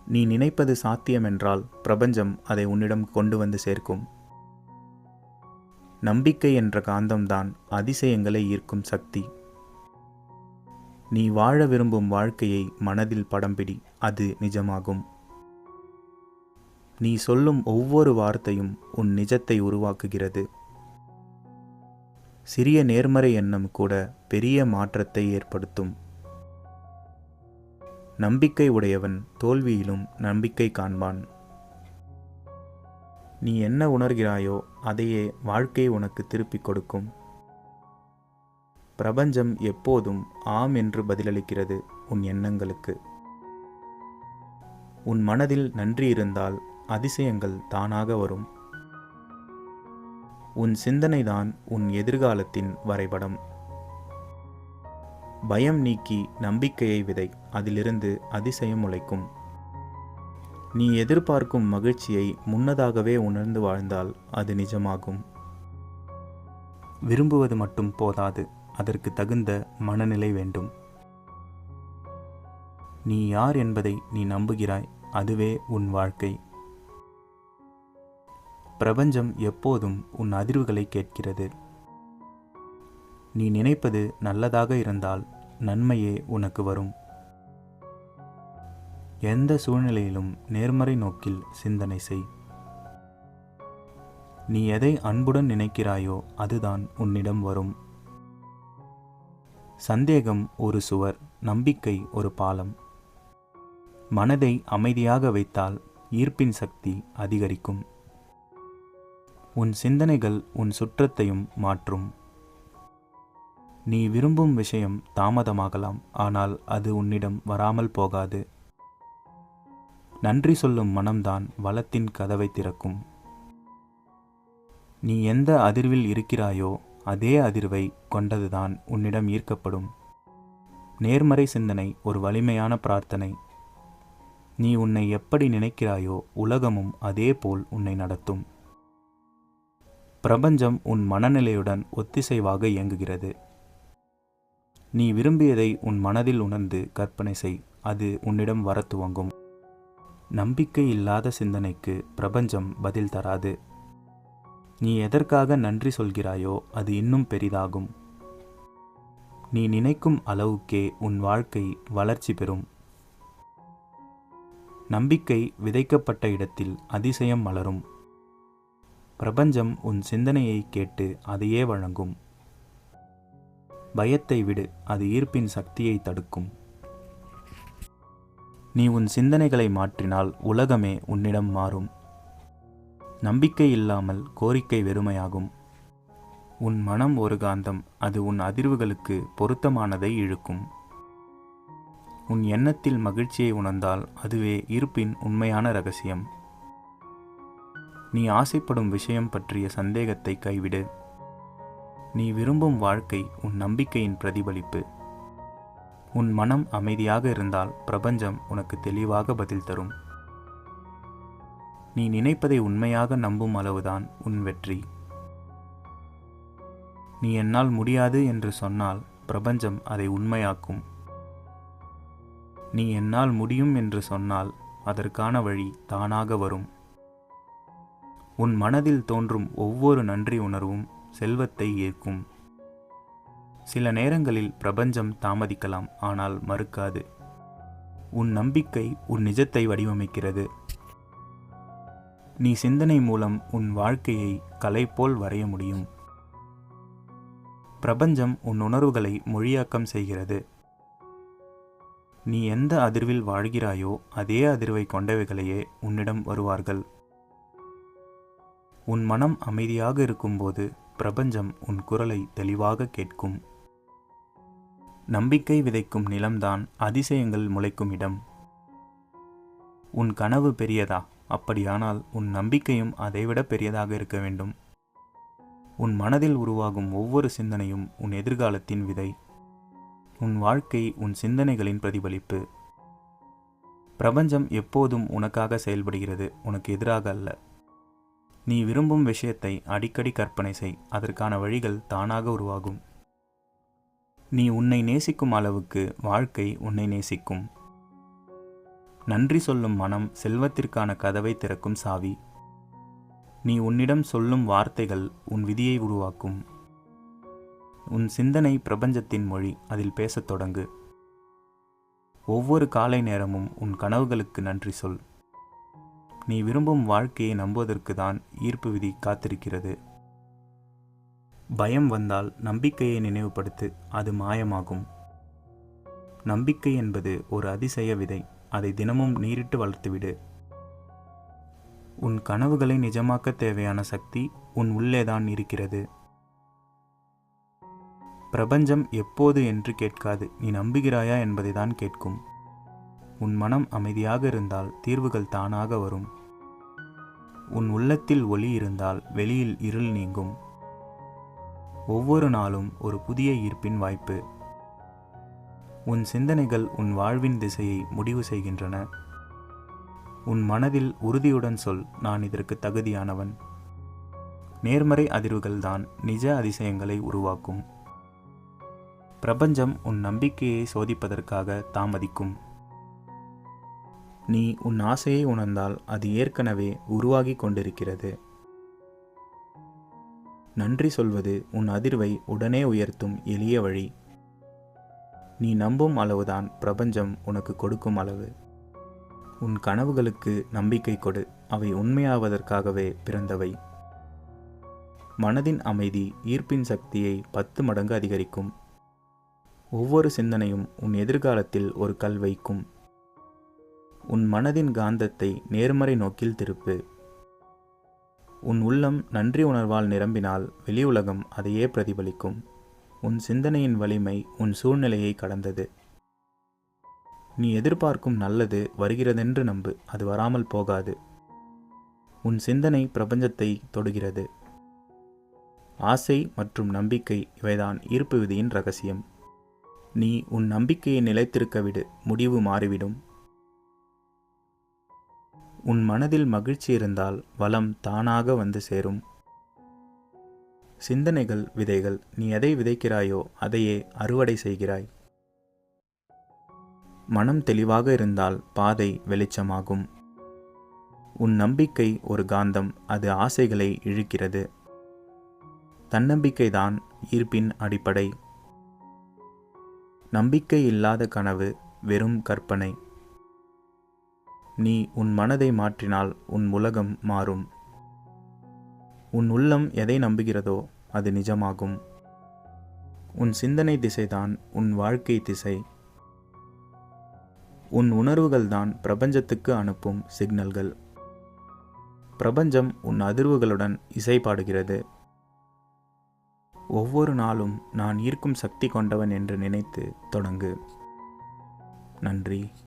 நீ நினைப்பது சாத்தியமென்றால் பிரபஞ்சம் அதை உன்னிடம் கொண்டு வந்து சேர்க்கும். நம்பிக்கை என்ற காந்தம்தான் அதிசயங்களை ஈர்க்கும் சக்தி. நீ வாழ விரும்பும் வாழ்க்கையை மனதில் படம் பிடி, அது நிஜமாகும். நீ சொல்லும் ஒவ்வொரு வார்த்தையும் உன் நிஜத்தை உருவாக்குகிறது. சிறிய நேர்மறை எண்ணம் கூட பெரிய மாற்றத்தை ஏற்படுத்தும். நம்பிக்கை உடையவன் தோல்வியிலும் நம்பிக்கை காண்பான். நீ என்ன உணர்கிறாயோ அதையே வாழ்க்கை உனக்கு திருப்பிக் கொடுக்கும். பிரபஞ்சம் எப்போதும் ஆம் என்று பதிலளிக்கிறது உன் எண்ணங்களுக்கு. உன் மனதில் நன்றி இருந்தால் அதிசயங்கள் தானாக வரும். உன் சிந்தனைதான் உன் எதிர்காலத்தின் வரைபடம். பயம் நீக்கி நம்பிக்கையை விதை, அதிலிருந்து அதிசயம் முளைக்கும். நீ எதிர்பார்க்கும் மகிழ்ச்சியை முன்னதாகவே உணர்ந்து வாழ்ந்தால் அது நிஜமாகும். விரும்புவது மட்டும் போதாது, அதற்கு தகுந்த மனநிலை வேண்டும். நீ யார் என்பதை நீ நம்புகிறாய், அதுவே உன் வாழ்க்கை. பிரபஞ்சம் எப்போதும் உன் அதிர்வுகளை கேட்கிறது. நீ நினைப்பது நல்லதாக இருந்தால் நன்மையே உனக்கு வரும். எந்த சூழ்நிலையிலும் நேர்மறை நோக்கில் சிந்தனை செய். நீ எதை அன்புடன் நினைக்கிறாயோ அதுதான் உன்னிடம் வரும். சந்தேகம் ஒரு சுவர், நம்பிக்கை ஒரு பாலம். மனதை அமைதியாக வைத்தால் ஈர்ப்பின் சக்தி அதிகரிக்கும். உன் சிந்தனைகள் உன் சுற்றத்தையும் மாற்றும். நீ விரும்பும் விஷயம் தாமதமாகலாம், ஆனால் அது உன்னிடம் வராமல் போகாது. நன்றி சொல்லும் மனம்தான் வளத்தின் கதவை திறக்கும். நீ எந்த அதிர்வில் இருக்கிறாயோ அதே அதிர்வை கொண்டதுதான் உன்னிடம் ஈர்க்கப்படும். நேர்மறை சிந்தனை ஒரு வலிமையான பிரார்த்தனை. நீ உன்னை எப்படி நினைக்கிறாயோ உலகமும் அதே போல் உன்னை நடத்தும். பிரபஞ்சம் உன் மனநிலையுடன் ஒத்திசைவாக இயங்குகிறது. நீ விரும்பியதை உன் மனதில் உணர்ந்து கற்பனை செய், அது உன்னிடம் வர துவங்கும். நம்பிக்கை இல்லாத சிந்தனைக்கு பிரபஞ்சம் பதில் தராது. நீ எதற்காக நன்றி சொல்கிறாயோ அது இன்னும் பெரிதாகும். நீ நினைக்கும் அளவுக்கே உன் வாழ்க்கை வளர்ச்சி பெறும். நம்பிக்கை விதைக்கப்பட்ட இடத்தில் அதிசயம் மலரும். பிரபஞ்சம் உன் சிந்தனையை கேட்டு அதையே வழங்கும். பயத்தை விடு, அது ஈர்ப்பின் சக்தியை தடுக்கும். நீ உன் சிந்தனைகளை மாற்றினால் உலகமே உன்னிடம் மாறும். நம்பிக்கை இல்லாமல் கோரிக்கை வெறுமையாகும். உன் மனம் ஒரு காந்தம், அது உன் அதிர்வுகளுக்கு பொருத்தமானதை இழுக்கும். உன் எண்ணத்தில் மகிழ்ச்சியை உணர்ந்தால் அதுவே ஈர்ப்பின் உண்மையான ரகசியம். நீ ஆசைப்படும் விஷயம் பற்றிய சந்தேகத்தை கைவிடு. நீ விரும்பும் வாழ்க்கை உன் நம்பிக்கையின் பிரதிபலிப்பு. உன் மனம் அமைதியாக இருந்தால் பிரபஞ்சம் உனக்கு தெளிவாக பதில் தரும். நீ நினைப்பதை உண்மையாக நம்பும் அளவுதான் உன் வெற்றி. நீ என்னால் முடியாது என்று சொன்னால் பிரபஞ்சம் அதை உண்மையாக்கும். நீ என்னால் முடியும் என்று சொன்னால் அதற்கான வழி தானாக வரும். உன் மனதில் தோன்றும் ஒவ்வொரு நன்றி உணர்வும் செல்வத்தை ஈர்க்கும். சில நேரங்களில் பிரபஞ்சம் தாமதிக்கலாம், ஆனால் மறுக்காது. உன் நம்பிக்கை உன் நிஜத்தை வடிவமைக்கிறது. நீ சிந்தனை மூலம் உன் வாழ்க்கையை கலை போல் வரைய முடியும். பிரபஞ்சம் உன் உணர்வுகளை மொழியாக்கம் செய்கிறது. நீ எந்த அதிர்வில் வாழ்கிறாயோ அதே அதிர்வை கொண்டவைகளையே உன்னிடம் வருவார்கள். உன் மனம் அமைதியாக இருக்கும்போது பிரபஞ்சம் உன் குரலை தெளிவாக கேட்கும். நம்பிக்கை விதைக்கும் நிலம்தான் அதிசயங்கள் முளைக்கும் இடம். உன் கனவு பெரியதா? அப்படியானால் உன் நம்பிக்கையும் அதைவிட பெரியதாக இருக்க வேண்டும். உன் மனதில் உருவாகும் ஒவ்வொரு சிந்தனையும் உன் எதிர்காலத்தின் விதை. உன் வாழ்க்கை உன் சிந்தனைகளின் பிரதிபலிப்பு. பிரபஞ்சம் எப்போதும் உனக்காக செயல்படுகிறது, உனக்கு எதிராக அல்ல. நீ விரும்பும் விஷயத்தை அடிக்கடி கற்பனை செய், அதற்கான வழிகள் தானாக உருவாகும். நீ உன்னை நேசிக்கும் அளவுக்கு வாழ்க்கை உன்னை நேசிக்கும். நன்றி சொல்லும் மனம் செல்வத்திற்கான கதவை திறக்கும் சாவி. நீ உன்னிடம் சொல்லும் வார்த்தைகள் உன் விதியை உருவாக்கும். உன் சிந்தனை பிரபஞ்சத்தின் மொழி, அதில் பேசத் தொடங்கு. ஒவ்வொரு காலை நேரமும் உன் கனவுகளுக்கு நன்றி சொல். நீ விரும்பும் வாழ்க்கையை நம்புவதற்கு தான் ஈர்ப்பு விதி காத்திருக்கிறது. பயம் வந்தால் நம்பிக்கையை நினைவுபடுத்து, அது மாயமாகும். நம்பிக்கை என்பது ஒரு அதிசய விதை, அதை தினமும் நீரிட்டு வளர்த்துவிடு. உன் கனவுகளை நிஜமாக்க தேவையான சக்தி உன் உள்ளேதான் இருக்கிறது. பிரபஞ்சம் எப்போது என்று கேட்காது, நீ நம்புகிறாயா என்பதை தான் கேட்கும். உன் மனம் அமைதியாக இருந்தால் தீர்வுகள் தானாக வரும். உன் உள்ளத்தில் ஒளி இருந்தால் வெளியில் இருள் நீங்கும். ஒவ்வொரு நாளும் ஒரு புதிய ஈர்ப்பின் வாய்ப்பு. உன் சிந்தனைகள் உன் வாழ்வின் திசையை முடிவு செய்கின்றன. உன் மனதில் உறுதியுடன் சொல், நான் இதற்கு தகுதியானவன். நேர்மறை அதிர்வுகள்தான் நிஜ அதிசயங்களை உருவாக்கும். பிரபஞ்சம் உன் நம்பிக்கையை சோதிப்பதற்காக தாமதிக்கும். நீ உன் ஆசையை உணர்ந்தால் அது ஏற்கனவே உருவாகி கொண்டிருக்கிறது. நன்றி சொல்வது உன் அதிர்வை உடனே உயர்த்தும் எளிய வழி. நீ நம்பும் அளவுதான் பிரபஞ்சம் உனக்கு கொடுக்கும் அளவு. உன் கனவுகளுக்கு நம்பிக்கை கொடு, அவை உண்மையாவதற்காகவே பிறந்தவை. மனதின் அமைதி ஈர்ப்பின் சக்தியை 10 மடங்கு அதிகரிக்கும். ஒவ்வொரு சிந்தனையும் உன் எதிர்காலத்தில் ஒரு கல் வைக்கும். உன் மனதின் காந்தத்தை நேர்மறை நோக்கில் திருப்பு. உன் உள்ளம் நன்றி உணர்வால் நிரம்பினால் வெளி உலகம் அதையே பிரதிபலிக்கும். உன் சிந்தனையின் வலிமை உன் சூழ்நிலையை கடந்தது. நீ எதிர்பார்க்கும் நல்லது வருகிறதென்று நம்பு, அது வராமல் போகாது. உன் சிந்தனை பிரபஞ்சத்தை தொடுகிறது. ஆசை மற்றும் நம்பிக்கை, இவைதான் ஈர்ப்பு விதியின் ரகசியம். நீ உன் நம்பிக்கையை நிலைத்திருக்க விடு, முடிவு மாறிவிடும். உன் மனதில் மகிழ்ச்சி இருந்தால் வளம் தானாக வந்து சேரும். சிந்தனைகள் விதைகள், நீ எதை விதைக்கிறாயோ அதையே அறுவடை செய்கிறாய். மனம் தெளிவாக இருந்தால் பாதை வெளிச்சமாகும். உன் நம்பிக்கை ஒரு காந்தம், அது ஆசைகளை இழுக்கிறது. தன்னம்பிக்கைதான் ஈர்ப்பின் அடிப்படை. நம்பிக்கை இல்லாத கனவு வெறும் கற்பனை. நீ உன் மனதை மாற்றினால் உன் உலகம் மாறும். உன் உள்ளம் எதை நம்புகிறதோ அது நிஜமாகும். உன் சிந்தனை திசைதான் உன் வாழ்க்கை திசை. உன் உணர்வுகள்தான் பிரபஞ்சத்துக்கு அனுப்பும் சிக்னல்கள். பிரபஞ்சம் உன் அதிர்வுகளுடன் இசைப்பாடுகிறது. ஒவ்வொரு நாளும் நான் ஈர்க்கும் சக்தி கொண்டவன் என்று நினைத்து தொடங்கு. நன்றி.